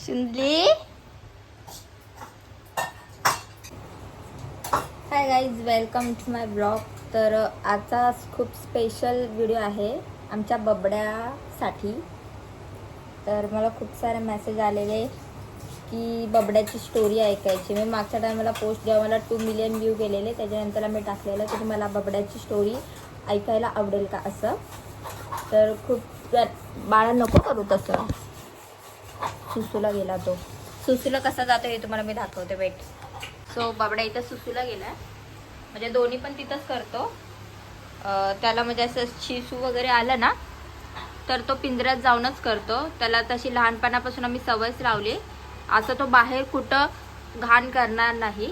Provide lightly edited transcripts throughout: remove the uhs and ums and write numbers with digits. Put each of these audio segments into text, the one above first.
शुनली. Hi guys, welcome to my blog. तर आजचा खूप स्पेशल व्हिडिओ आहे आमच्या बबड्यासाठी. तर मला खूप सारे मेसेज आलेले की बबड्याची स्टोरी ऐकायची. मी मागच्या टायमाला पोस्ट जेव्हा मला 2 मिलियन व्ह्यू गेलेले त्याच्यानंतर मी टाकलेलं की तुम्हाला बबड्याची स्टोरी ऐकायला आवडेल का असं. तर खूप बाळा नको करू तसं. सुसूला गेला तो. सुसूला कसा जातो हे तुम्हाला मी दाखवते. वेट. सो बाबडा इथं सुसूला गेला, म्हणजे दोन्ही पण तिथंच करतो. त्याला म्हणजे असं शिसू वगैरे आलं ना तर तो पिंजऱ्यात जाऊनच करतो. त्याला तशी लहानपणापासून आम्ही सवयच लावली. असं तो बाहेर कुठं घाण करणार नाही.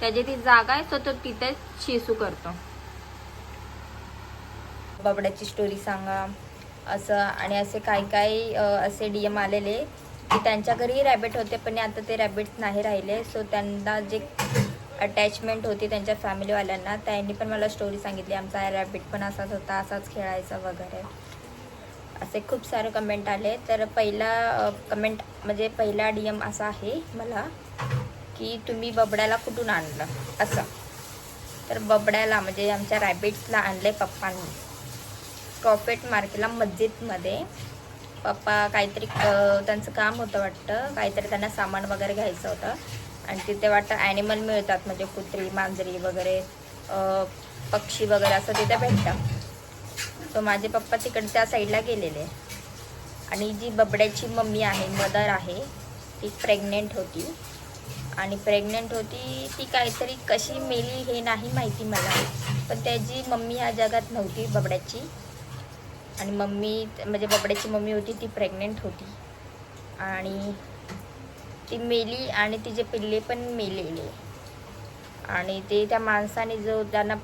त्याची ती जागा आहे, सो तो तिथेच शिसू करतो. बाबड्याची स्टोरी सांगा असं. आणि असे काही असे DM आलेले की त्यांच्या घरी रॅबिट होते पण आता ते रॅबिट नाही राहिले. सो त्यांना जे अटॅचमेंट होती त्यांच्या फॅमिलीवाल्यांना, त्यांनी पण मला स्टोरी सांगितली. आमचा रॅबिट पण असाच होता, असाच खेळायचा वगैरे, असे खूप सारे कमेंट आले. तर पहिला कमेंट म्हणजे पहिला DM असा आहे मला की तुम्ही बबड्याला कुठून आणलं असं. तर बबड्याला म्हणजे आमच्या रॅबिट्सला आणले पप्पांनी प्रॉफिट मार्केटला मस्जिदमध्ये. पप्पा काहीतरी त्यांचं काम होतं वाटतं, काहीतरी त्यांना सामान वगैरे घ्यायचं होतं आणि तिथे वाटतं ॲनिमल मिळतात, म्हणजे कुत्री मांजरी वगैरे पक्षी वगैरे असं तिथे भेटतं. सो माझे पप्पा तिकडे त्या साईडला गेलेले. आणि जी बबड्याची मम्मी आहे, मदर आहे, ती प्रेग्नेंट होती. आणि प्रेग्नेंट होती ती काहीतरी कशी मेली हे नाही माहिती मला, पण त्याची मम्मी ह्या जगात नव्हती बबड्याची. आणि मम्मी म्हणजे बबड्याची मम्मी होती ती प्रेग्नेंट होती आणि ती मेली आणि तिचे पिल्ले पण मेलेले. आणि ते त्या माणसाने जो त्यांना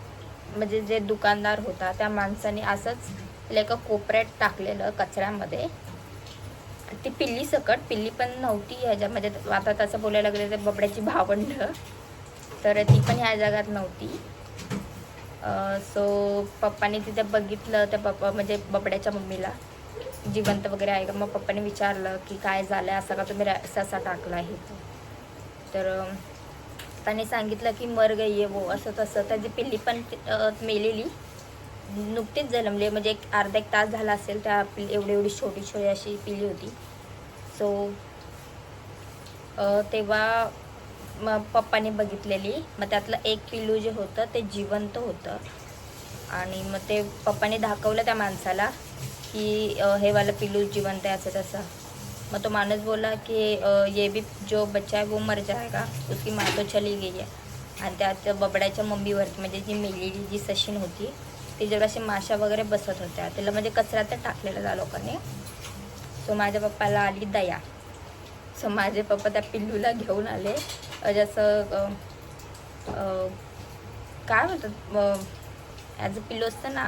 म्हणजे जे दुकानदार होता त्या माणसाने असंच एका कोपऱ्यात टाकलेलं कचऱ्यामध्ये. ती पिल्ली सकट, पिल्ली पण नव्हती ह्याच्यामध्ये. आता तसं बोलायला लागले तर बबड्याची भावंड, तर ती पण ह्या जगात नव्हती. सो पप्पाने तिथे बघितलं, त्या पप्पा म्हणजे बबड्याच्या मम्मीला जिवंत वगैरे आहे का. मग पप्पाने विचारलं की काय झालं, असं का तुम्ही ससा टाकला आहे. तर त्याने सांगितलं की मर गई आहे वो, असं तसं. त्याची पिल्ली पण मेलेली, नुकतीच जन्मली, म्हणजे अर्धा एक तास झाला असेल. त्या एवढी छोटी अशी पिल्ली होती. सो तेव्हा मग पप्पाने बघितलेली. मग त्यातलं एक पिल्लू जे होतं ते जिवंत होतं. आणि मग ते पप्पाने दाखवलं त्या माणसाला की हे वाला पिल्लू जिवंत आहे असं तसं. मग तो माणूस बोला की ये भी जो बच्चा है वो मर जाएगा, उसकी माँ तो चली गई है. आणि त्यात बबड्याच्या मम्मीवरती म्हणजे जी मेलेली जी सशीन होती ती जेव्हा अशी माशा वगैरे बसत होत्या, त्याला म्हणजे कचऱ्यात टाकलेलं त्या लोकांनी. सो माझ्या पप्पाला आली दया. सो माझे पप्पा त्या पिल्लूला घेऊन आले. जसं काय म्हणतात ॲज अ पिल्लू असतं ना,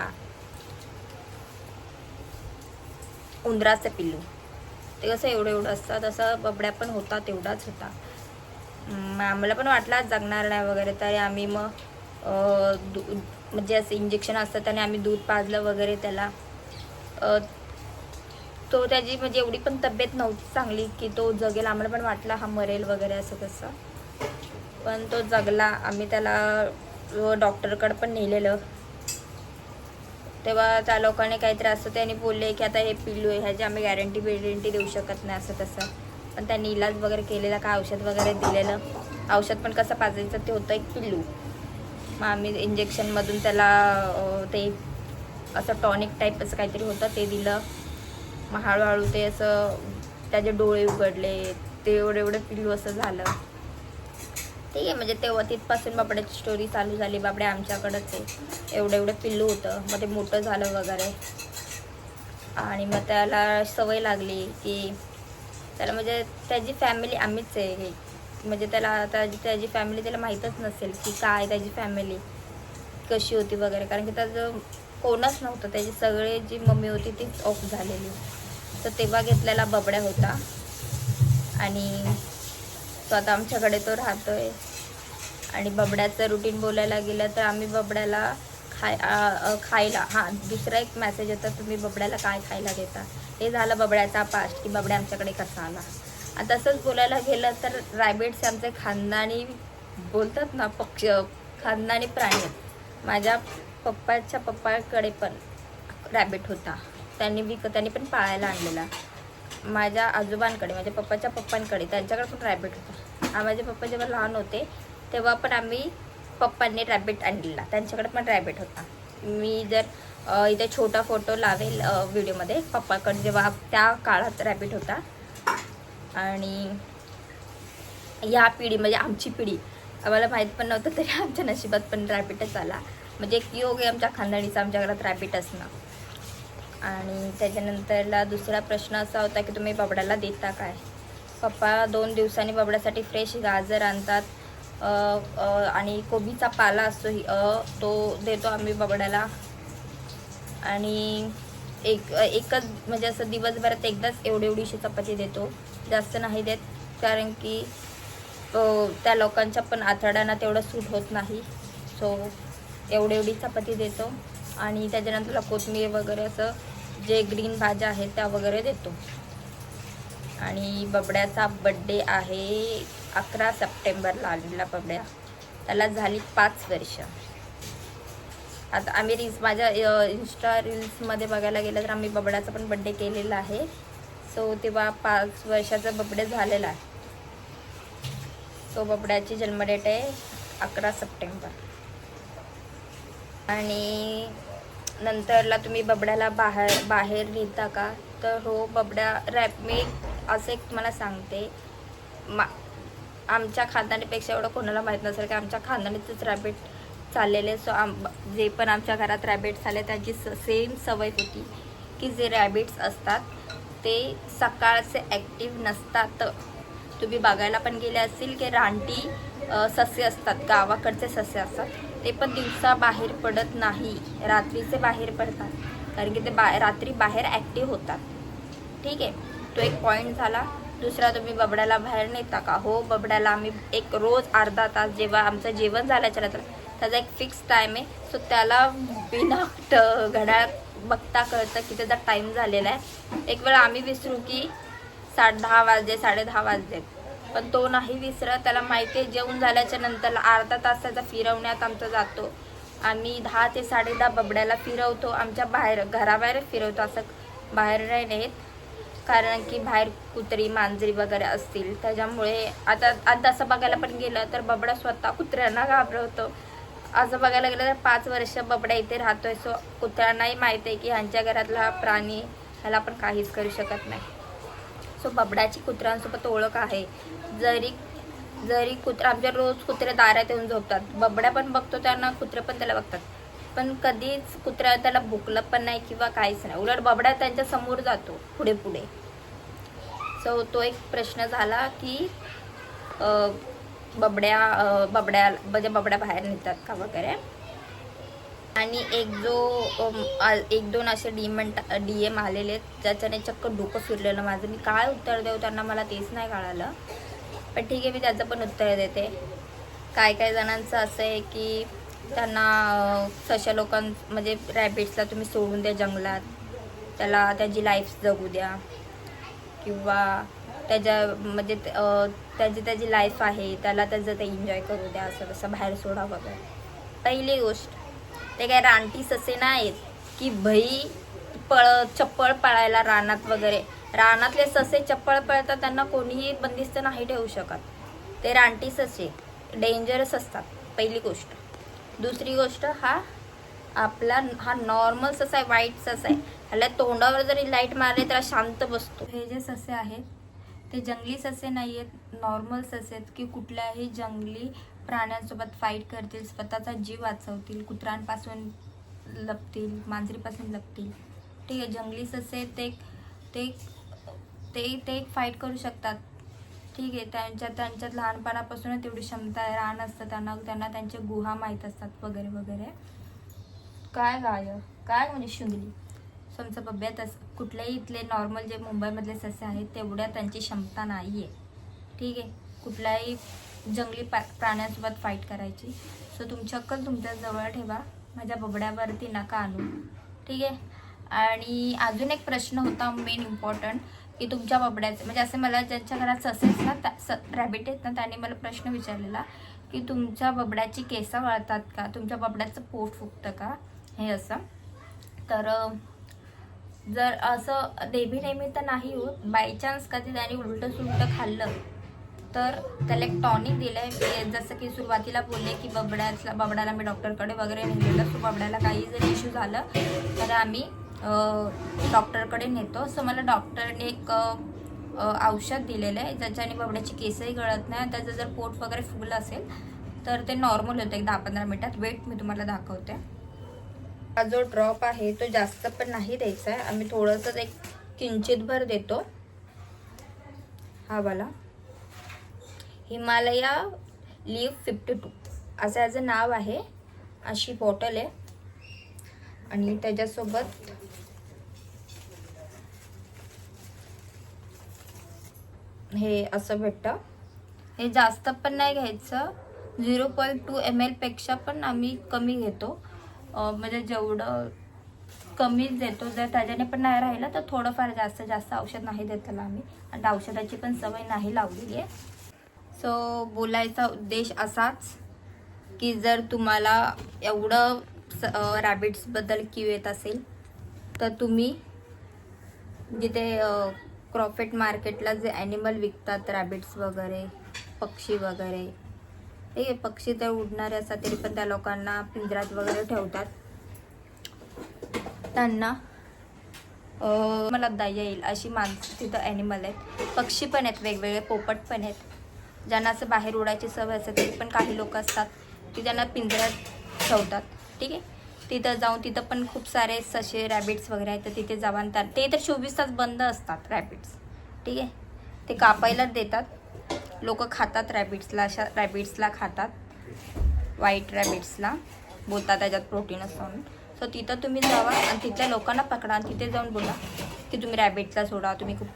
उंदराचं पिल्लू, ते कसं एवढं असतं तसं बबड्या पण होता, तेवढाच होता. आम्हाला पण वाटला जगणार नाही वगैरे. तरी आम्ही मग म्हणजे असं इंजेक्शन असतं त्याने आम्ही दूध पाजलं वगैरे त्याला. तो त्याची म्हणजे एवढी पण तब्येत नव्हती चांगली की तो जगेल. आम्हाला पण वाटलं हा मरेल वगैरे असं तसं, पण तो जगला. आम्ही त्याला डॉक्टरकडे पण नेलेलं. तेव्हा त्या लोकांनी काहीतरी असं त्यांनी बोलले की आता हे पिल्लू आहे, ह्याची आम्ही गॅरंटी देऊ शकत नाही असं तसं. पण त्यांनी इलाज वगैरे केलेला, काय औषध वगैरे दिलेलं. औषध पण कसं पाजायचं ते होतं एक पिल्लू. मग आम्ही इंजेक्शनमधून त्याला ते असं टॉनिक टाईप असं काहीतरी होतं ते दिलं. मग हळूहळू ते असं त्याचे डोळे उघडले, ते एवढं पिल्लू असं झालं. ठीक आहे, म्हणजे तेव्हा तिथपासून बाबड्याची स्टोरी चालू झाली. बाबड्या आमच्याकडंच आहे, एवढं पिल्लू होतं. मग ते मोठं झालं वगैरे आणि मग त्याला सवय लागली की त्याला म्हणजे त्याची फॅमिली आम्हीच आहे. म्हणजे त्याला आता त्याची फॅमिली त्याला माहीतच नसेल की काय त्याची फॅमिली कशी होती वगैरे, कारण की त्याचं कोणच नव्हतं. त्याची सगळे जी मम्मी होती तीच ऑफ झालेली. तर तेव्हा घेतलेला बबड्या होता आणि तो आता आमच्याकडे तो राहतोय. आणि बबड्याचं रुटीन बोलायला गेलं तर आम्ही बबड्याला खायला दुसरा एक मेसेज होता, तुम्ही बबड्याला काय खायला देता. हे झालं बबड्याचा पास्ट की बबड्या आमच्याकडे कसा आला. आता तसंच बोलायला गेलं तर रॅबिट्स आमचे खानदानी बोलतात ना पक्ष, खानदानी प्राणी आहेत. माझ्या पप्पाकडे पण रॅबिट होता, त्यांनी पण पाळायला आणलेला. माझ्या आजोबांकडे, माझ्या पप्पांकडे त्यांच्याकडे पण रॅबिट होता. माझे पप्पा जेव्हा लहान होते तेव्हा पण पप्पांनी रॅबिट आणलेला, त्यांच्याकडे पण रॅबिट होता. मी जर इथे छोटा फोटो लावेल व्हिडिओमध्ये, पप्पाकडे जेव्हा त्या काळात रॅबिट होता. आणि ह्या पिढी म्हणजे आमची पिढी, आम्हाला माहीत पण नव्हतं तरी आमच्या नशिबात पण रॅबिटच आला. म्हणजे एक योग आहे आमच्या खानदानीचा आमच्या घरात रॅबिट असणं. आणि त्याच्यानंतरला दुसरा प्रश्न असा होता की तुम्ही बबड्याला देता काय? पप्पा 2 दिवसांनी बबड्यासाठी फ्रेश गाजर आणतात आणि कोबीचा पाला असतो तो देतो आम्ही बबड्याला. आणि एकच म्हणजे असं दिवसभरात एकदाच एवढीशी चपाती देतो, जास्त नाही देत, कारण की त्या लोकांच्या पण आतड्यांना तेवढं सूट होत नाही. सो एवढी चपाती देतो. आणि त्याच्यानंतर कोथिंबीर वगैरे असं जे ग्रीन भाज्या आहेत त्या वगैरे देतो. आणि बबड्याचा बड्डे आहे 11 सप्टेंबरला आलेला बबड्या, त्याला झाली 5 वर्ष. आता आम्ही माझ्या इंस्टा रील्समध्ये बघायला गेलं तर आम्ही बबड्याचा पण बड्डे केलेला आहे. सो तेव्हा 5 वर्षाचा बबडे झालेला आहे. तो बबड्याची जन्मडेट आहे 11 सप्टेंबर. आणि नंतरला तुम्ही बबड्याला बाहेर नेता का? तर हो, बबड्या मी असं एक तुम्हाला सांगते, आमच्या खानदानीपेक्षा एवढं कोणाला माहीत नसेल की आमच्या खानदानीतच रॅबिट चाललेले. सो जे पण आमच्या घरात रॅबिट्स आले त्यांची सेम सवय होती की जे रॅबिट्स असतात ते सकाळचे ॲक्टिव्ह नसतात. तुम्ही बघायला पण गेले असतील की रानटी ससे असतात, गावाकडचे ससे असतात, ते पण दिवसा बाहेर पडत नाही, रात्रीचे बाहेर पडतात, कारण की ते रात्री बाहेर ॲक्टिव्ह होतात. ठीक आहे, तो एक पॉईंट झाला. दुसरा, तुम्ही बबड्याला बाहेर नेता का? हो, बबड्याला आम्ही एक रोज अर्धा तास, जेव्हा आमचं जेवण झाल्याच्या नंतर त्याचा एक फिक्स टाईम आहे. सो त्याला बिना घड्याळ बघता कळतं की त्याचा टाईम झालेला आहे. एक वेळा आम्ही विसरू की 10:30 वाजले, 10:30 वाजलेत, पण तो नाही विसरत. त्याला माहिती आहे जेवण झाल्याच्या नंतर अर्धा तास त्याचा फिरवण्यात आमचा जातो. आम्ही 10 ते 10:30 बबड्याला फिरवतो, आमच्या घराबाहेर फिरवतो, असं बाहेर नाही नेत, कारण की बाहेर कुत्री मांजरी वगैरे असतील त्याच्यामुळे. आता असं बघायला पण गेलं तर बबडा स्वतः कुत्र्यांना घाबरवतो. असं बघायला गेलं तर 5 वर्ष बबड्या इथे राहतोय. सो कुत्र्यांनाही माहिती आहे की ह्यांच्या घरातला प्राणी ह्याला पण काहीच करू शकत नाही. सो बबड्याची कुत्र्यांसोबत ओळख आहे. जरी कुत्रा, आमच्या रोज कुत्रे दारात येऊन झोपतात, बबड्या पण बघतो त्यांना, कुत्रे पण त्याला बघतात, पण कधीच कुत्र्या त्याला भुकलं पण नाही किंवा काहीच नाही. उलट बबड्या त्यांच्या समोर जातो पुढे. सो तो एक प्रश्न झाला की बबड्या म्हणजे बबड्या बाहेर नेतात का वगैरे. आणि एक दोन असे DM आलेले ज्याच्याने चक्क डोकं फिरलेलं माझं. मी काय उत्तर देऊ त्यांना, मला तेच नाही कळालं, पण ठीक आहे, मी त्याचं पण उत्तर देते. काय जणांचं असं आहे की त्यांना सशा म्हणजे रॅबिट्सला तुम्ही सोडून द्या जंगलात, त्याला त्याची लाईफ जगू द्या, किंवा म्हणजे त्याची लाईफ आहे, त्याला त्याचं ते एन्जॉय करू द्या, असं तसं बाहेर सोडा वगैरे. पहिली गोष्ट, ते काय रानटी ससे नाहीत की चप्पळ पळायला रानात वगैरे. रानातले ससे चप्पळ पळतात, त्यांना कोणीही बंदिस्त नाही ठेवू शकत. ते रानटी ससे डेंजरस असतात, पहिली गोष्ट. दुसरी गोष्ट, हा नॉर्मल ससा आहे, व्हाईट ससा आहे, ह्याला तोंडावर जरी लाईट मारले तर शांत बसतो. हे जे ससे आहेत ते जंगली ससे नाही आहेत, नॉर्मल ससे आहेत की कुठल्याही जंगली प्राण्यांसोबत फाईट करतील, स्वतःचा जीव वाचवतील, कुत्र्यांपासून लपतील, मांजरीपासून लपतील. ठीक आहे, जंगली ससे ते फाईट करू शकतात. ठीक आहे, त्यांच्यात लहानपणापासूनच तेवढी क्षमता आहे, रान असतं, त्यांना त्यांच्या गुहा माहीत असतात वगैरे वगैरे. काय म्हणजे शुंगली समजा बब्यात कुठल्याही इथले नॉर्मल जे मुंबईमधले ससे आहेत तेवढ्या त्यांची क्षमता नाही आहे. ठीक आहे, कुठल्याही जंगली प्राण्यांसोबत फाईट करायची. सो तुमची अक्कल तुमच्या जवळ ठेवा, माझ्या बबड्यावरती नका आणू. ठीक आहे. आणि अजून एक प्रश्न होता मेन इम्पॉर्टंट की तुमच्या बबड्याचं म्हणजे असं मला ज्यांच्या घरात ससेच ना रॅबिट आहेत ना त्याने मला प्रश्न विचारलेला की तुमच्या बबड्याची केस वळतात का, तुमच्या बबड्याचं पोट फुगतं का, हे असं. तर जर असं नेहमी तर नाही होत, बाय चान्स कधी त्याने उलटं सुलटं खाल्लं तर त्याला एक टॉनिक दिलं आहे. जसं की सुरुवातीला बोलले की बबड्याला मी डॉक्टरकडे वगैरे नेलेलं, सो बबड्याला काही जर इश्यू झालं तर आम्ही डॉक्टरकडे नेतो. सो मला डॉक्टरने एक औषध दिलेलं आहे ज्याच्याने बबड्याची केसही गळत नाही. त्याचं जर पोट वगैरे फुगलं असेल तर ते नॉर्मल होतं एक 10-15 मिनिटात. वेट मी तुम्हाला दाखवते. हा जो ड्रॉप आहे तो जास्त पण नाही द्यायचा आहे, आम्ही थोडंसं एक किंचितभर देतो. हा वाला हिमालया लीफ 52 असं याचं नाव आहे. अशी बॉटल आहे आणि त्याच्यासोबत हे असं भेटतं. हे जास्त पण नाही घ्यायचं, 0.2 ml पेक्षा पण आम्ही कमी घेतो. म्हणजे जेवढं कमीच देतो. जर त्याच्याने पण नाही राहिलं तर थोडंफार जास्त औषध नाही देत त्याला आम्ही, आणि औषधाची पण सवय नाही लावलेली आहे. सो बोलायचा उद्देश असाच की जर तुम्हाला एवढं रॅबिट्सबद्दल क्यू येत असेल तर तुम्ही जिथे क्रॉफेट मार्केटला जे ॲनिमल विकतात, रॅबिट्स वगैरे, पक्षी वगैरे, ठीक आहे, पक्षी तर उडणारे असतात तरी पण त्या लोकांना पिंजऱ्यात वगैरे ठेवतात. त्यांना मला दया येईल अशी माणसं तिथं ॲनिमल आहेत. पक्षी पण आहेत वेगवेगळे, पोपट पण आहेत. ज्यांना असं बाहेर उडायची सवय असते तरी पण काही लोक असतात की ज्यांना पिंजऱ्यात ठेवतात. ठीक आहे, तिथं जाऊन तिथं पण खूप सारे ससे रॅबिट्स वगैरे आहेत. तर तिथे जाऊन ते तर 24 तास बंद असतात रॅबिट्स. ठीक आहे, ते कापायला देतात. लोक खातात रॅबिट्सला, अशा रॅबिट्सला खातात, व्हाईट रॅबिट्सला बोलतात, त्याच्यात प्रोटीन असतं म्हणून. सो तिथं तुम्ही जावा आणि तिथल्या लोकांना पकडा आणि तिथे जाऊन बोला की तुम्ही रॅबिट्सला सोडा, तुम्ही खूप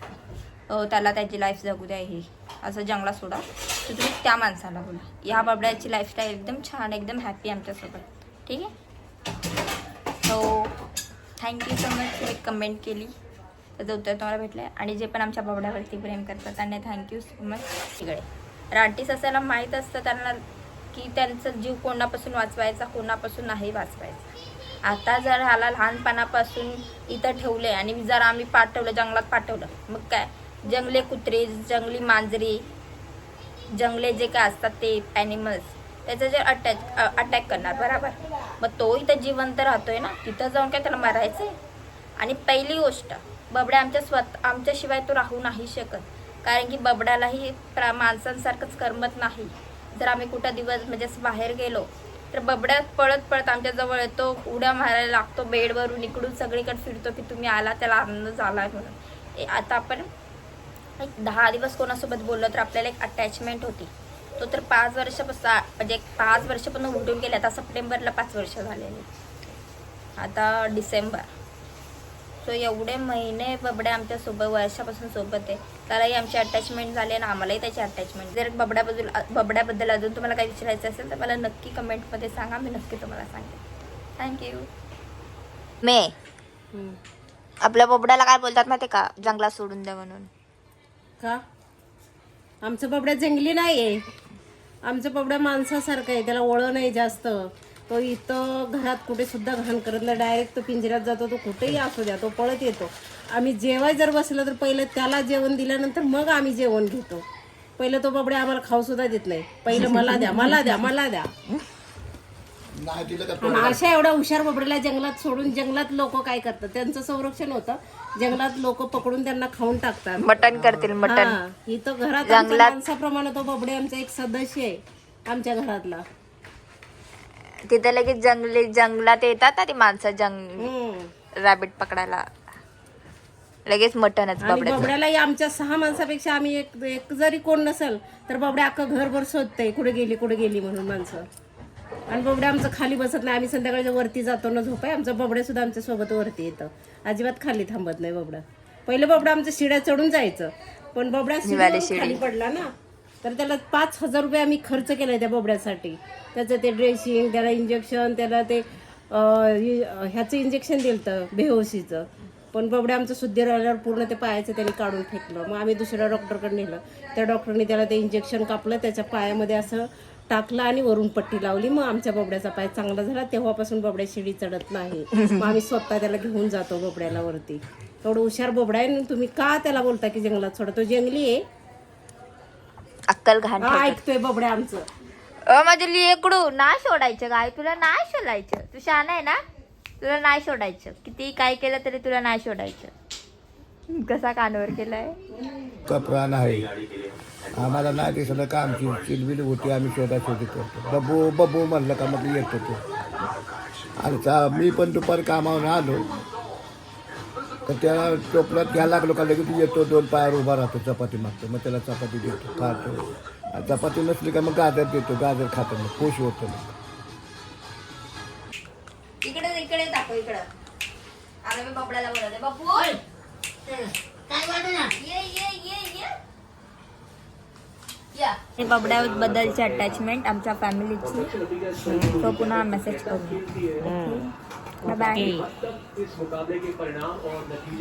त्याला त्याची लाईफ जगू द्या, हे असं जंगलात सोडा. तर तुम्ही त्या माणसाला बोला. या बबड्याची लाईफस्टाईल एकदम छान, एकदम हॅपी आमच्यासोबत. ठीक आहे, सो थँक्यू सो मच. तुम्ही कमेंट केली त्याचं उत्तर तुम्हाला भेटलं आहे. आणि जे पण आमच्या बबड्यावरती प्रेम करतात त्यांना थँक्यू सो मच. तिकडे राटीस असायला माहीत असतं त्यांना की त्यांचा जीव कोणापासून वाचवायचा, कोणापासून नाही वाचवायचा. आता जर ह्याला लहानपणापासून इथं ठेवले आणि जर आम्ही पाठवलं, जंगलात पाठवलं, मग काय जंगली कुत्रे, जंगली मांजरी, जंगले जे काय असतात ते ॲनिमल्स त्याचं जे अटॅक करणार, बरोबर. मग तो इथं जिवंत राहतोय ना, तिथं जाऊन काय त्याला मारायचं आहे. आणि पहिली गोष्ट, बबड्या आमच्याशिवाय तो राहू नाही शकत, कारण की बबड्यालाही माणसांसारखंच करमत नाही. जर आम्ही कुठं दिवस म्हणजे बाहेर गेलो तर बबड्या पळत आमच्या जवळ येतो, उड्या मारायला लागतो, बेडवरून इकडून सगळीकडे फिरतो की तुम्ही आला, त्याला आनंद झाला म्हणून. आता आपण एक 10 दिवस कोणासोबत बोललो तर आपल्याला एक अटॅचमेंट होती. तो तर 5 वर्षापासून म्हणजे 5 वर्षापासून उलटून गेले. आता सप्टेंबरला 5 वर्ष झालेली, आता डिसेंबर. सो एवढे महिने बबड्या आमच्यासोबत वर्षापासून सोबत आहे. त्यालाही आमची अटॅचमेंट झाली आणि आम्हालाही त्याची अटॅचमेंट. जर बबड्याबद्दल अजून तुम्हाला काही विचारायचं असेल तर मला नक्की कमेंटमध्ये सांगा, मी नक्की तुम्हाला सांगेन. थँक्यू. मे आपल्या बबड्याला काय बोलतात माहिती का, जंगलात सोडून द्या म्हणून. का? आमचं बबड्या जंगली नाही आहे, आमचं बबड्या माणसासारखं आहे. त्याला ओळख नाही जास्त. तो इथं घरात कुठे सुद्धा घाण करत नाही, डायरेक्ट तो पिंजऱ्यात जातो. तो कुठेही असू द्या तो पळत येतो. आम्ही जेवाय जर बसलं तर पहिलं त्याला जेवण दिल्यानंतर मग आम्ही जेवण घेतो. पहिलं तो बबड्या आम्हाला खाऊ सुद्धा देत नाही. पहिलं मला द्या, मला द्या, मला द्या. अशा एवढा हुशार बबड्याला जंगलात सोडून, जंगलात लोक काय करतात, त्यांचं संरक्षण होतं. जंगलात लोक पकडून त्यांना खाऊन टाकतात, मटण करतील, मटण. इथं घरात माणसाप्रमाणे तो बबड्या आमचा एक सदस्य आहे आमच्या घरातला. तिथे लगेच जंगलात येतात ना ती माणसं, रॅबिट पकडायला लगेच मटणच. बबड्यालाही आमच्या 6 माणसापेक्षा आम्ही एक जरी कोण नसेल तर बबड्या अख्खं घरभर शोधतंय कुठे गेली म्हणून माणसं. आणि बबड्या आमचं खाली बसत नाही. आम्ही संध्याकाळच्या वरती जातो ना झोपाय, आमचा बबड्या सुद्धा आमच्या सोबत वरती येतं. अजिबात खाली थांबत नाही बबडा. पहिलं बबडा आमच्या शिड्या चढून जायचं, पण बबड्या खाली पडला ना तर त्याला 5,000 रुपये आम्ही खर्च केलाय त्या बबड्यासाठी. त्याचं ते ड्रेसिंग, त्याला इंजेक्शन, त्याला ते ह्याचं इंजेक्शन दिलं बेहोशीचं. पण बबड्या आमचं शुद्ध राहिल्यावर पूर्ण ते पायाचं त्यांनी काढून फेकलं. मग आम्ही दुसऱ्या डॉक्टरकडे नेलं. त्या डॉक्टरने त्याला ते इंजेक्शन कापलं, त्याच्या पायामध्ये असं टाकलं आणि वरून पट्टी लावली. मग आमच्या बबड्याचा पाय चांगला झाला. तेव्हापासून बबड्या शिडी चढत नाही. मग आम्ही स्वतः त्याला घेऊन जातो बबड्याला वरती. एवढं हुशार बबडा आहे. तुम्ही का त्याला बोलता की जंगलात सोडा? तो जंगली आहे. अक्कल घाण हा, ऐकतोय बबड्या आमचं. माझ्या लेकडू नाही सोडायचं गाय, तुला नाही सोडायचं. तू शहाणा आहे ना, तुला नाही सोडायचं. किती काय केलं तरी तुला नाही सोडायचं. कसा कानवर केलाय. कपरा नाही आम्हाला नाही दिसलं का आमची चिलबिल होती. आम्ही शोधाशोधी करतो. बबू बबू म्हणलं का मग येतो तो. आणि मी पण दुपारी कामावरून आलो तर त्याला टोपल्यात घ्यायला लागलो का लगेच येतो. 2 पायावर उभा राहतो, चपाती मागतो. मग त्याला चपाती देतो, खातो. आणि चपाती नसली का मग गाजर देतो, गाजर खातो. मग खुश होतो. मग इकडे दाखव. इकडं आता मी बबड्याला बोलवते. बापू हे बबड्याबद्दलची अटॅचमेंट आमच्या फॅमिलीची. तो पुन्हा मेसेज करू. बाय.